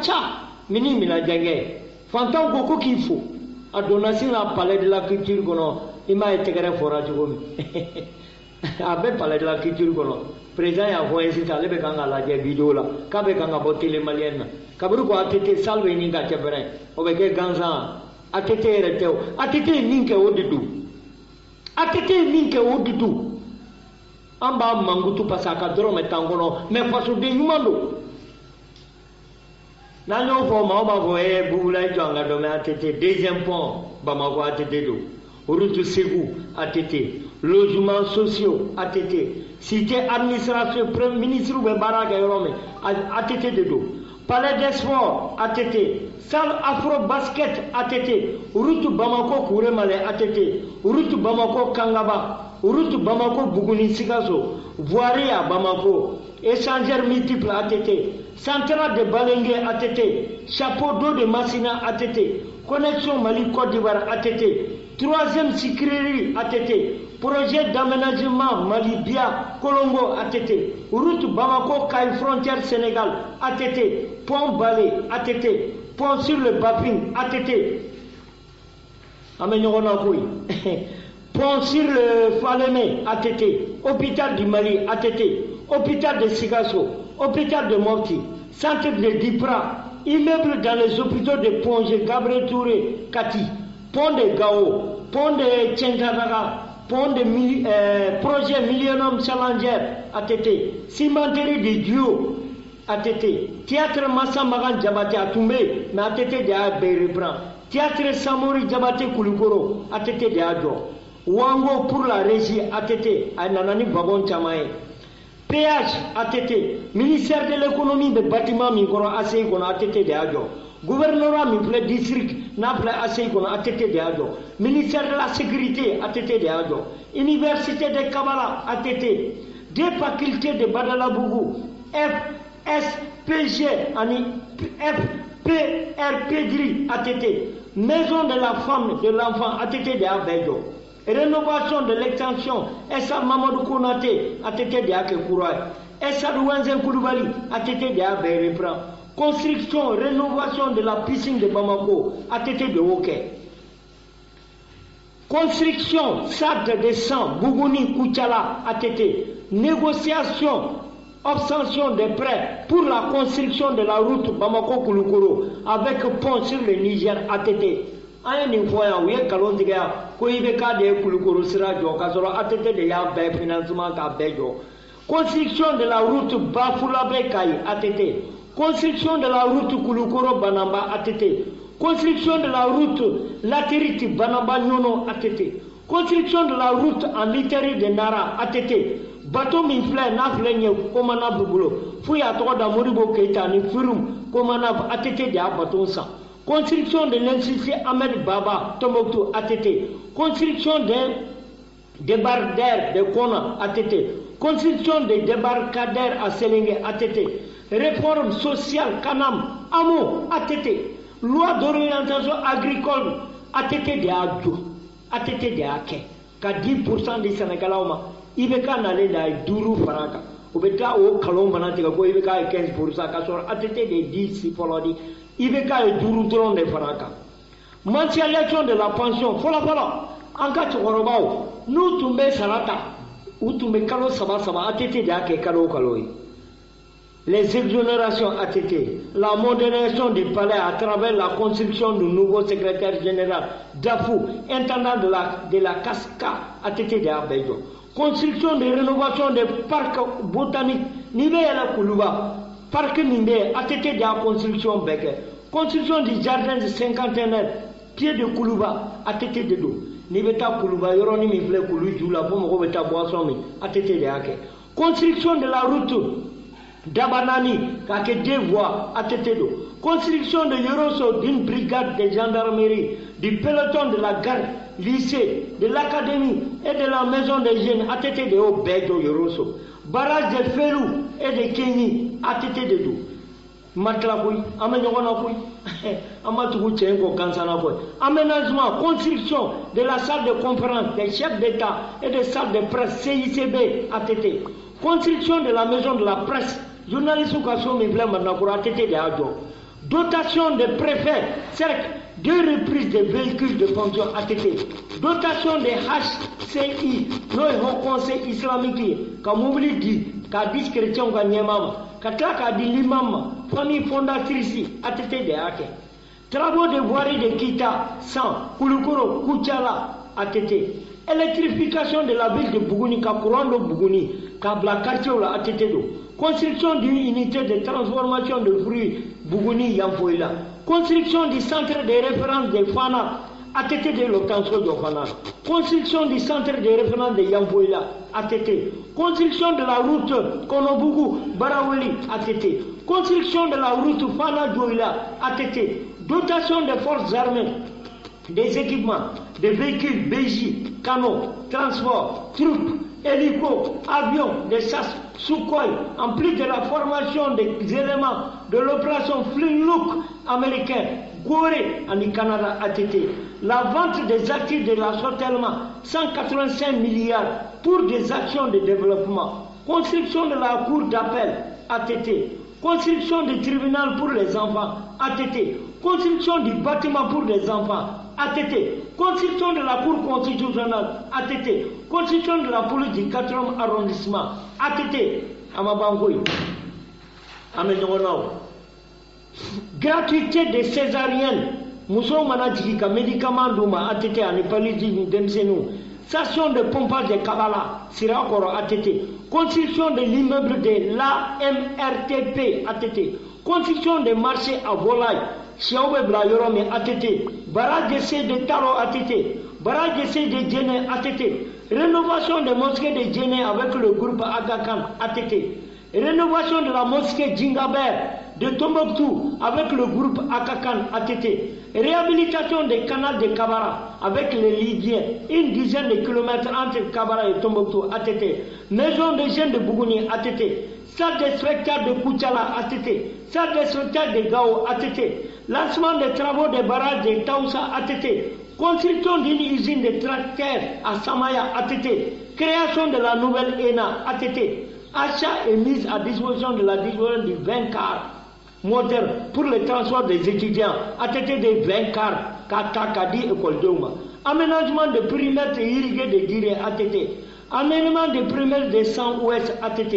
Kacha, Mini Miladjangé, Fantan Koko Kifo, a donné la palais de la culture, il m'a été forage. Avec palais de la culture, président a voyé si ça allait à la vidéo là, qu'avec un aboté les maliennes, Kabruko a été salvé Ninga Tchaperin, avec Ganzan, a été reteo, a été Ninke Odidou, a été Ninke Odidou. Amba Mangutu Pasaka Drome Tangono, mais pas sur des Numando. Nanyo for Mama Voye, Boula Janga Dome ATT, deuxième pont, Bamako ATT, route Ségou ATT, logements sociaux ATT, cité administration, premier ministre ou Baraka Yorome ATT de dos, palais des sports ATT, salle afro basket ATT, route Bamako Kouremale ATT, route Bamako Kangaba, route Bamako Bougouni Sikaso, voirie à Bamako, échangeur multiple ATT, centrale de Balengue ATT, chapeau d'eau de Massina ATT, connexion Mali-Côte d'Ivoire ATT, troisième Sikiri ATT, projet d'aménagement Mali-Bia Colombo ATT, route Bamako-Kaï frontière Sénégal ATT, pont Balé ATT, pont sur le Bapin ATT, pont sur le Falémé ATT, hôpital du Mali ATT, hôpital de Sigasso, hôpital de Morti, centre de Dipra, immeuble dans les hôpitaux de Ponge, Gabriel Touré, Kati, pont de Gao, pont de Tchengadaga, pont de projet Millennium Challenger ATT, cimenterie de Dio ATT, théâtre Massa Magan Djabate à Toumé, mais ATT de Abé reprend, théâtre Samori Djabate Koulikoro ATT de Adjo, Wango pour la régie ATT, à Nanani Babon Chamae. péage ATT, ministère de l'économie des bâtiments Mikoro ACI qu'on a ATT de Adjo, gouvernorat Miple district Naple ACI qu'on a ATT de Adjo, ministère de la sécurité ATT de Adjo, université de Kabbalah ATT, des facultés de Badalabougou, FSPG, FPRPDRI ATT, maison de la femme de l'enfant ATT de Abedjo. Rénovation de l'extension Essa Mamadou Konate ATT de Akekouroy, Essa Douanzen Koulibaly ATT de Abérépran, construction, rénovation de la piscine de Bamako ATT de Hockey, construction Sade de Sang Bougouni Koutiala ATT, négociation, obtention des prêts pour la construction de la route Bamako-Kouloukoro avec pont sur le Niger ATT. Ayen foya uye kalon tigaya ko ibe ka de kulukoro sira jo ka soro atete de ya be financement ka be jo, construction de la route Bafulabe Kai ATT, construction de la route Kulukoro Banamba ATT, construction de la route Latiriti Banamba Nyono ATT, construction de la route en littérie de Nara ATT, bateau mi flè na flè nye komana bubulo fuya to da Moribo Keita ni firum komana ATT de bateau sa. Construction de l'Institut Ahmed Baba Tombouctou ATT, construction des débardeurs de Kona ATT, construction des débarcadères à Sélingue ATT, réforme sociale Kanam Amo ATT, loi d'orientation agricole ATT de Adjo, ATT de Ake, qu'à 10% des Sénégalais, il veut qu'à aller dans Dourou Faraka. Ou bien au Kalom Banatiga, il veut qu'à 15%, qu'à sur ATT de 10 si pour l'ordre. Il veut qu'à Dourou de Faraka. Mensualisation de la pension, fola, en cas de Korobao, nous tombons Salata, ou tombons Kalo Saba, ATT de Ake Kalo Kaloi. Les exonérations ATT, la modernisation du palais à travers la construction du nouveau secrétaire général Dafou, intendant de la Casca ATT de Abedjo. Construction de rénovation des parcs botaniques, Nibe et la Koulouba, parc Nibe, ATT de la construction Beke, construction du jardin de cinquantenaire, pied de Koulouba, ATT de Do, Nibeta Koulouba, Yoroni Mifle Koulou, Djoula, Pomorobeta Boisson, ATT de Ake, construction de la route Dabanani, avec 2 voies ATT do, construction de Yoroso d'une brigade de gendarmerie, du peloton de la garde, lycée, de l'académie et de la maison des jeunes ATT de Obedo Yoroso, barrage de Felou et de Kenny ATT de Do, Matlakoui, Amenyonakoui, Amatougou Tchenko Kansanakoui, aménagement, construction de la salle de conférence des chefs d'État et des salles de presse CICB ATT, construction de la maison de la presse, journaliste Kassoumi Blema Nakura ATT de Adjo, dotation des préfets, cercle, 2 reprises des véhicules de fonction ATT, dotation des HCI, le Haut Conseil islamique, comme on vous dit, qu'a dit chrétien Ganyamama, qu'a dit l'imam, famille fondatrice ATT de Ake. Travaux de voirie de Kita, 100, Kulukuro, Kuchala, ATT. Électrification de la ville de Bougouni, Kakurando Bougouni, Kabla Kartiola, ATT. Construction d'une unité de transformation de fruits, Bougouni, Yamfoïla. Construction du centre de référence de Fana, ATT de l'obtention de Fana. Construction du centre de référence de Yamfoïla, ATT. Construction de la route Konobougou, Baraouli, ATT. Construction de la route Fana Djoïla, ATT. Dotation des forces armées, des équipements, des véhicules, BJ, canons, transports, troupes, hélicos, avions, des SAS, Sukhoi, en plus de la formation des éléments de l'opération Flintlock américain, Gorée en Canada ATT. La vente des actifs de l'assortellement, 185 milliards pour des actions de développement. Construction de la cour d'appel ATT. Construction du tribunal pour les enfants ATT. Construction du bâtiment pour les enfants ATT. Construction de la cour constitutionnelle ATT. Construction de la police du 4e arrondissement ATT. Amabangoy. Amenonao. Gratuité des césariennes. Mousso Manadjika, médicaments d'Ouma ATT à Népali Demsenou. Station de pompage de Kabbalah, Sirakoro ATT. Construction de l'immeuble de l'AMRTP ATT. Construction des marchés à volaille, Chiaoube Blayorome ATT. Barrage d'essai de Taro ATT. Barrage d'essai de Djene ATT. Rénovation des mosquées de Djene avec le groupe Agakan ATT. Rénovation de la mosquée Djingaber de Tombouctou avec le groupe Akakan ATT. Réhabilitation des canaux de Kabara avec les Libyens, une dizaine de kilomètres entre Kabara et Tombouctou ATT. Maison de jeunes de Bougouni ATT. Salle de spectacle de Koutchala ATT. Salle de spectacle de Gao ATT. Lancement des travaux des barrages de Taoussa ATT. Construction d'une usine de tracteurs à Samaya ATT. Création de la nouvelle ENA ATT. Achat et mise à disposition de la disposition du 20 cars moteur pour le transport des étudiants ATT des 20 cars Katakadi École d'Ouma. Aménagement de périmètres irrigués de Diré ATT. Aménagement de périmètres de 100 Ouest ATT.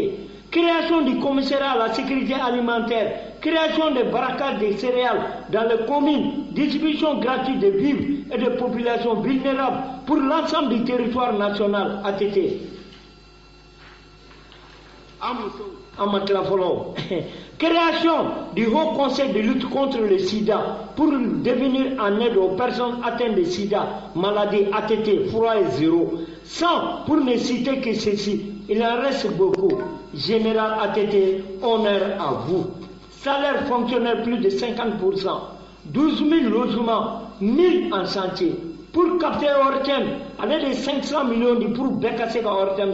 Création du commissariat à la sécurité alimentaire. Création de braquages de céréales dans les communes. Distribution gratuite de vivres et de populations vulnérables pour l'ensemble du territoire national ATT. Création du Haut Conseil de lutte contre le sida pour devenir en aide aux personnes atteintes de sida, maladie ATT, froid et zéro. 100 pour ne citer que ceci, il en reste beaucoup. Général ATT, honneur à vous. Salaire fonctionnaire plus de 50%. 12 000 logements, 1000 en chantier. Pour capter Ortem, avec les 500 millions pour Bekaseka Ortem.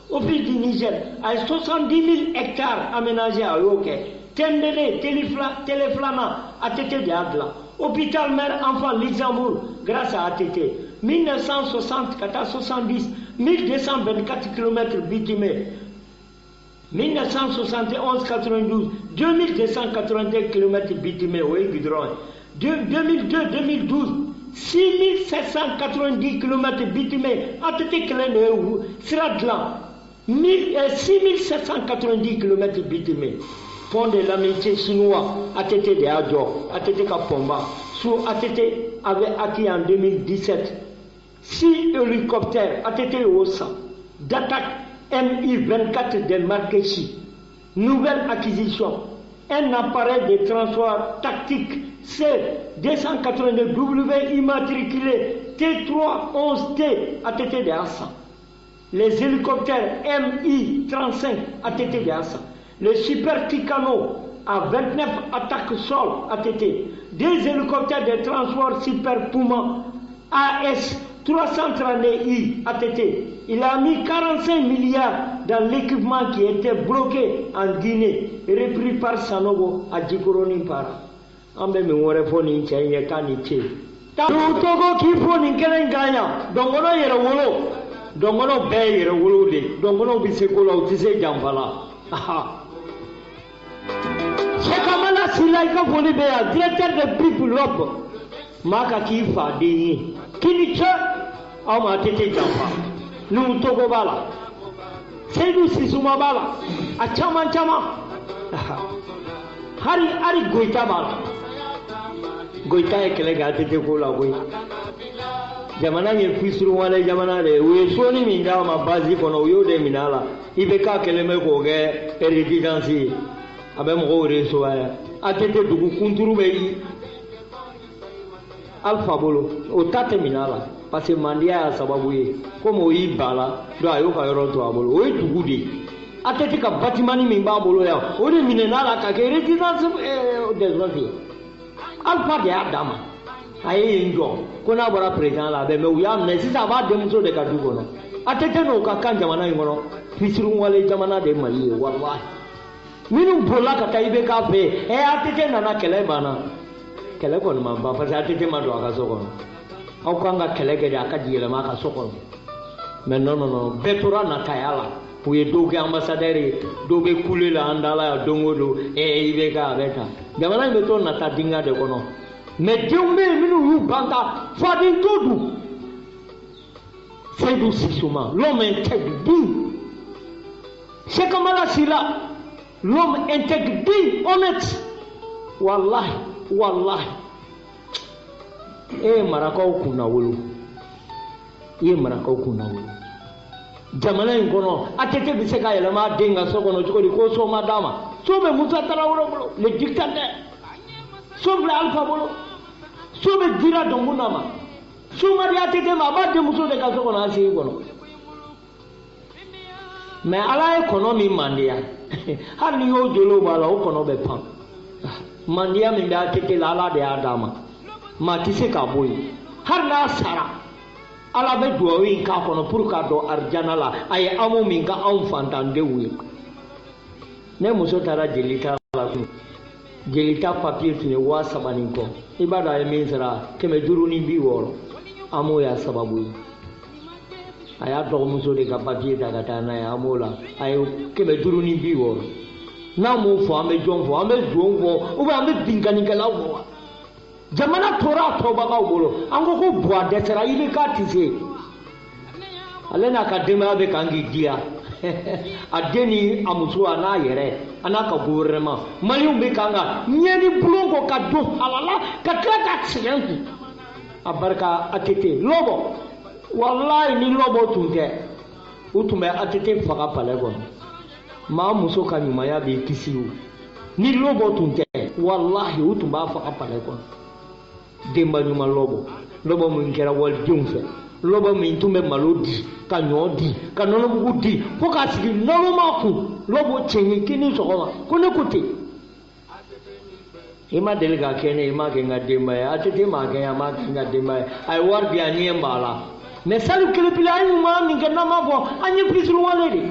Au fil du Niger, à 70 000 hectares aménagés à Yoke, Tendele, Téléflana, ATT de Adla, hôpital mère enfant Luxembourg, grâce à ATT, 1960 70, 1224 km bitumés, 1971 92, 2281 km bitumés, oui, Gudron, 2002 2012, 6790 km bitumés, ATT Klené, Sradlan. 6790 km bitumés. Pont de l'amitié chinois, ATT de Adjo, ATT Kapomba, sous ATT avait acquis en 2017 6 hélicoptères ATT OSA d'attaque Mi-24 de Marquechi. Nouvelle acquisition, un appareil de transport tactique C-282W immatriculé T311T ATT de Assa. Les hélicoptères Mi-35 ATT de Assa. Le Super Ticano à 29 attaques sol ATT. Des hélicoptères de transport Super Puma AS 330i ATT. Il a mis 45 milliards dans l'équipement qui était bloqué en Guinée, repris par Sanogo à Djikoroni Para. Ambe mi wore foni nchanye kaniche. Togo ki foni kelenganya. Dongono yere wolo. Dongono be yere wolo de. Dongono bisekola utise jambala. Aha. Silaika Folibea, directeur de People Lop, Maka Kifa, Dini, Kinicha, Ama Tete Jampa, Nu Togobala, Sedu Sisumabala, a Chaman Chama, Hari Goitabala, Goita Kelega Tete Kola, Jamana Fisruane Jamana, we Sony Mindama Bazi on Oyo de Minala, Ibeka Kelemeko, Eredidansi, Abemo Resoa, Atete Dugu Kunturu Alpha Bolo, o Tate Minala, parce que Mandia Sababuye, comme Oi Bala, do Ayoka Roto Abolo, Oi to Goody. Atete ka Batimani Mimbabolo, Odi Minala, Residence des Rossi. Alpha de Adama. Aye njo kona bora president la be me uya me sisa ba dem so de ka du gono atete no ka kan jamana ngono fisiru wale jamana de mali wallahi minu bola ka taibe ka be atete na kele bana kele kono ma ba fa atete ma do aka so kono au kanga kele ge aka diele ma ka so kono mais non betora na tayala puye doge ambassadeur doge kulela andala dongodo ibe ka beta jamana me to na ta dinga de kono mais Dieu minu banga fadin todo c'est du sisuma l'homme intègre dit c'est comme la sila l'homme intègre dit honnête wallahi marakau kuna wulu jamana ngono atete biseka yelama denga sokono chikoli ko so madama so me Musa Traoré le dictateur Soble Alpha Bolo, Sobe Dira Dongunama, Sumari Atete Maba de Muso de Casona Sigono. Mais à la économie Mandia, Hanio de Lobala Okonobe Pan. Mandia Minda Tete Lala de Adama, Matisse Kaboui, Hana Sara, Alabe Dwawin Kapono Purkado Arjanala, I amo minga Amfantan de Wi. Nemusotara Jelita. Jelita papier tuni wa sabaninko ibada ya menzara keme duru ni biworo amo ya sababu aya to muso de ka papier daga tana ya amola ayo keme duru ni biworo na mo fo ame jonfo ame jonfo o ba ame bingani kala wo jamana tora to ba ka bolo ango ko boa desera ile ka tise alena ka dema be kangi dia adeni amuso ana yere anaka gouvernement malium be kanga nyeni bulongo ka do halala ka trata accident abarka atete lobo wallahi ni lobo tunge utume atete faga palegon ma muso ka nyuma ya be kisiu ni lobo tunge wallahi utumba faga palegon demba nyuma lobo mun kera wal jumfe lobo min tumbe malodi ka nyodi ka nono bugudi ko ka sigi nono maku lobo chenyi kini sokoma kone kuti ima delega kene ima kenga demba ya atete ma kenga ma kenga demba ay war bi anye mbala mais salu kele pila ayu ma min kenna ma bo anye pisru waledi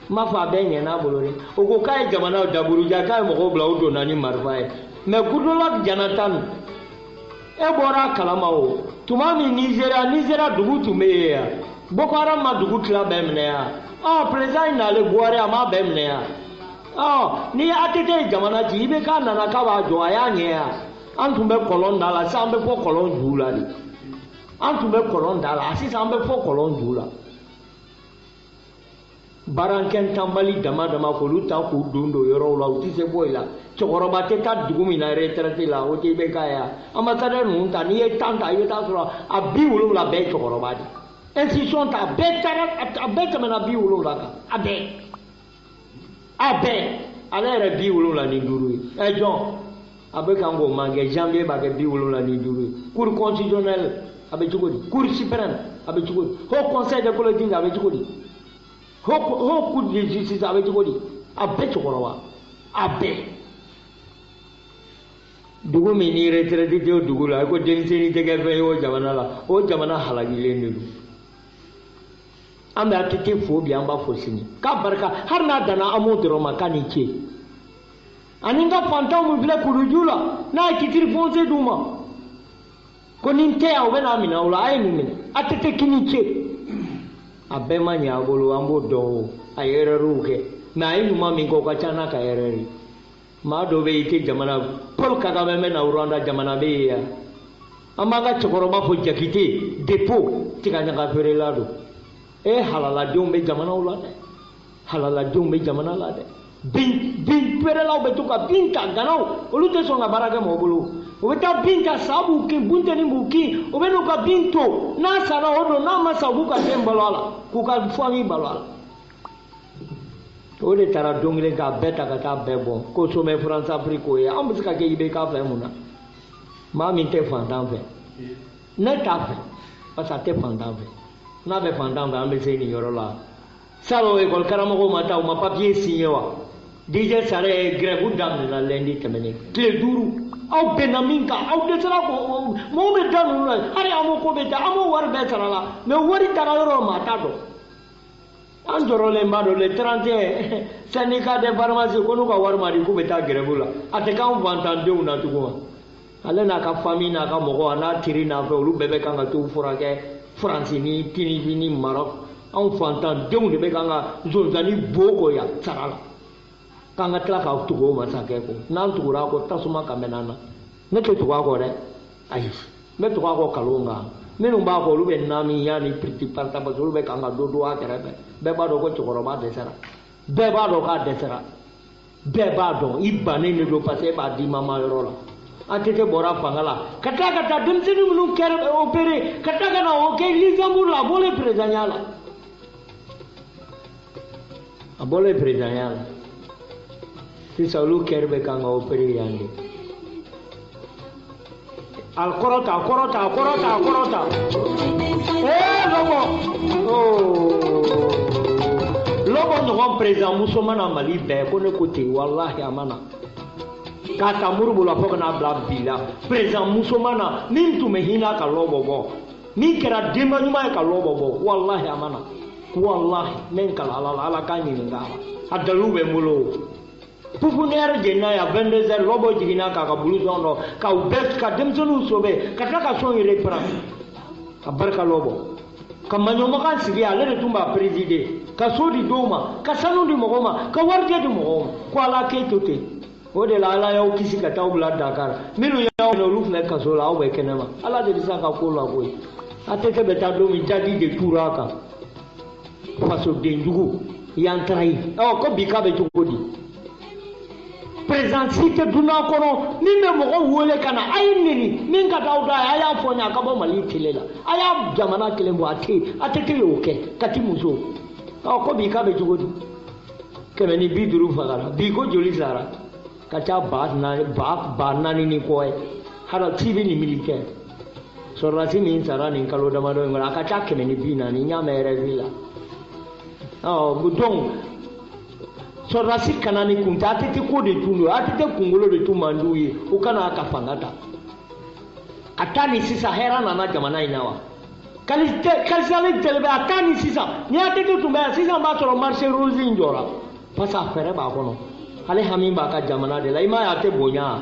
ma fa benye na bolore o ko kai jamana daburu ja kai mo ko bla o do nani marfae mais gudola janatan e bora kalamao tumami Nigeria dugu tumeya Boko Haram ma dugu tla bemneya president na le boare ama bemneya ni atete jamana ji be ka nana ka ba jo aya nya antumbe kolon dala sambe fo kolon jula di antumbe kolon dala asi sambe fo kolon jula baranken tambali dama ko luta ko dundo yoro la utise boyla chokoroba te ta dugumi na retraite la o te be kaya amatare nunta ni e tanta yo ta sura abi wulu la be chokoroba di institution ta betara abeta mena bi wulu la abe alere bi wulu la ni duru e jon abe kango mange janvier ba ke bi wulu la ni duru cour constitutionnel abe chukodi cour suprême abe chukodi haut conseil de politique abe chukodi haut cour de justice abe chukodi abe chokoroba abe dugu min ni retraité te dugu la ko denmisɛnnin tɛ kɛ fɛn ye o jamana la o jamana halagilen de don an bɛ atete fo bi an b'a fɔ sini k'a barika hali n'a danna an m'o dɔrɔn ma k'a ni ce ani n ka fantanw min filɛ kuluju la n'a ye titre foncier d'u ma ko ni n tɛ yan u bɛ n'a minɛ o la a ye nin minɛ atete k'i ce a bɛɛ ma ɲɛ a bolo an b'o dɔn o a ye erreur kɛ mais a ye ɲuman min kɛ o ka ca n'a ka erreur ye maa dɔ bɛ yen i tɛ jamana Paul Kagame bɛ na Rwanda jamana bɛ yen yan an b'an ka cɛkɔrɔba fɔ Jakite dépôt tiga ɲaga feerela don halaladenw bɛ jamanaw la dɛ halaladenw bɛ jamana la dɛ bin feerelaw bɛ to ka bin ta ganaw olu tɛ sɔn ka baara kɛ mɔgɔ bolo u bɛ taa bin ta sa b'u kin bunteni b'u kin u bɛ n'u ka bin to n'a sara o don n'a ma sa u b'u ka den balo a la k'u ka famille balo a la o de taara don kelen k'a bɛɛ ta ka taa bɛɛ bɔn ko sommet France Afrique o ye an bɛ se ka kɛ IBK fɛ mun na maa min tɛ fantan fɛ ne t'a fɛ parce que a tɛ fantan fɛ n'a bɛ fantan fɛ an bɛ se nin yɔrɔ la salon école karamɔgɔw ma taa u ma papier signé wa DJ Sare ye grève daminɛna lundi tɛmɛnen tile 5 aw bɛnna min kan aw dɛsɛra ko mɔgɔw bɛ da ninnu na hali an ko ko bɛ taa an b'o wari bɛɛ sara la mais wari taara yɔrɔ maa t'a dɔn an jɔrɔlen b'a dɔn le 31 syndicat des pharmacies ko n'u ka wari ma di k'u bɛ taa grève la a tɛ k'anw fantandenw na tugun wa ale n'a ka famille n'a ka mɔgɔ a n'a teri n'a fɛ olu bɛɛ bɛ kan ka t'u furakɛ France ni Tunisie ni Maroc anw fantandenw de bɛ kan ka zonzani bo ko yan sara la k'an ka tila ka tugu o masakɛ kɔ n'an tugura a kɔ tasuma ka mɛn an na ne tɛ tugu a kɔ dɛ ayi n bɛ tugu a kɔ kalon kan minnu b'a kɔ olu bɛ naani yanni piriti parita parce que olu bɛ kan ka dɔ a kɛrɛfɛ bɛɛ b'a dɔn ko cɛkɔrɔba dɛsɛra bɛɛ b'a dɔn k'a dɛsɛra bɛɛ b'a dɔn i bannen de don parce que e b'a di mama yɔrɔ la ATT bɔra fanga la ka taa denmisɛnnin minnu kɛra opéré ka taa ka na o kɛ Luxembourg la a bɔlen présidentiya la a bɔlen présidentiya la sisan olu kɛra bɛ kan ka opéré yan de a kɔrɔta lɔbɔ ɲɔgɔn président muso mana Mali bɛɛ ko ne ko ten walahi a mana k'a ta Moribo la fo ka n'a bila bi la président muso mana min tun bɛ hinɛ ka lɔbɔ bɔ min kɛra denba ɲuman ye ka lɔbɔ bɔ walahi a mana walahi ne n kala Ala la Ala k'a ɲininka a la a dalilu bɛ n bolo pouponnière jenna ya 22h lɔbɔ jiginna k'a ka blouson dɔ k'aw bɛɛ ka denmisɛnninw sauver ka tila ka son reprendre a barika lɔbɔ ka maɲɔmakan sigi ale de tun b'a présider ka so di dɔw ma ka sanu di mɔgɔw ma ka warijɛ di mɔgɔw ma ko Ala k'e to ten o de la Ala y'aw kisi ka taa bila Dakar minnu y'aw minɛ olu filɛ kaso la aw bɛ kɛnɛma Ala de bɛ se ka ko la koyi ATT bɛ taa don min jadi de tuura a kan fasoden jugu y'an trahi ko bi k'a bɛ cogo di président si tɛ dunan kɔnɔ min bɛ mɔgɔw wele ka na a ye neni min ka d'aw da a y'a fɔ n ye a ka bɔ Mali tile la a y'a jamana kelen bɔ ATT y'o kɛ Kati muso ko bi k'a bɛ cogo di 150 fagara bi ko joli sara ka ca ba 4 ni kɔ ye hali civil ni militaire sɔrɔdasi min sara nin kalo damadɔ in kɔnɔ a ka ca 140 n y'a mɛn RFI la donc sɔrɔdasi kana ni kun tɛ ATT ko de tun don ATT kunkolo de tun man d'u ye u kana a ka fanga ta a taa ni sisan hɛrɛ nana jamana in na wa kalisali tɛlɛbɛ a taa ni sisan ni ATT tun bɛ yan sisan b'a sɔrɔ marché rose in jɔra parce que a fɛɛrɛ b'a kɔnɔ ale hami b'a ka jamana de la i m'a ye a tɛ bonya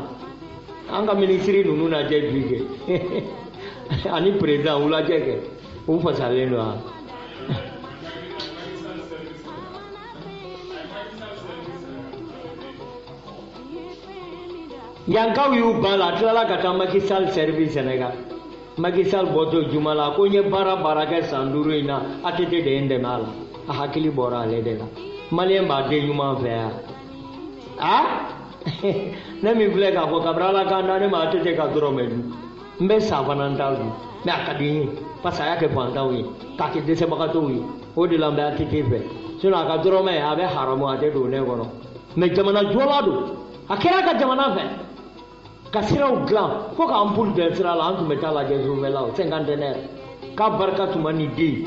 an ka ministre ninnu lajɛ bi kɛ ani président u lajɛ kɛ u fasalen don yankaw y'u ban la a tilala ka taa Macky Sall service Sénégal Macky Sall bɔtɔ juma la ko n ye baara kɛ san 5 in na ATT de ye n dɛmɛ a la a hakili bɔra ale de la maliyɛn b'a den ɲuman fɛ yan ne min filɛ k'a fɔ kabini Ala k'an da ne ma ATT ka dɔrɔmɛ dun n bɛ sa fana n t'a dun mais a ka di n ye parce que a y'a kɛ fantanw ye k'a kɛ dɛsɛbagatɔw ye o de la n bɛ ATT fɛ sinon a ka dɔrɔmɛ a bɛ haramu a tɛ don ne kɔnɔ mais jamana jɔla don a kɛra ka jamana fɛ ka siraw dilan fo k'an boli bɛn sira la an tun bɛ taa lajɛ zurufɛlaw 50 k'a barika tun ma ni den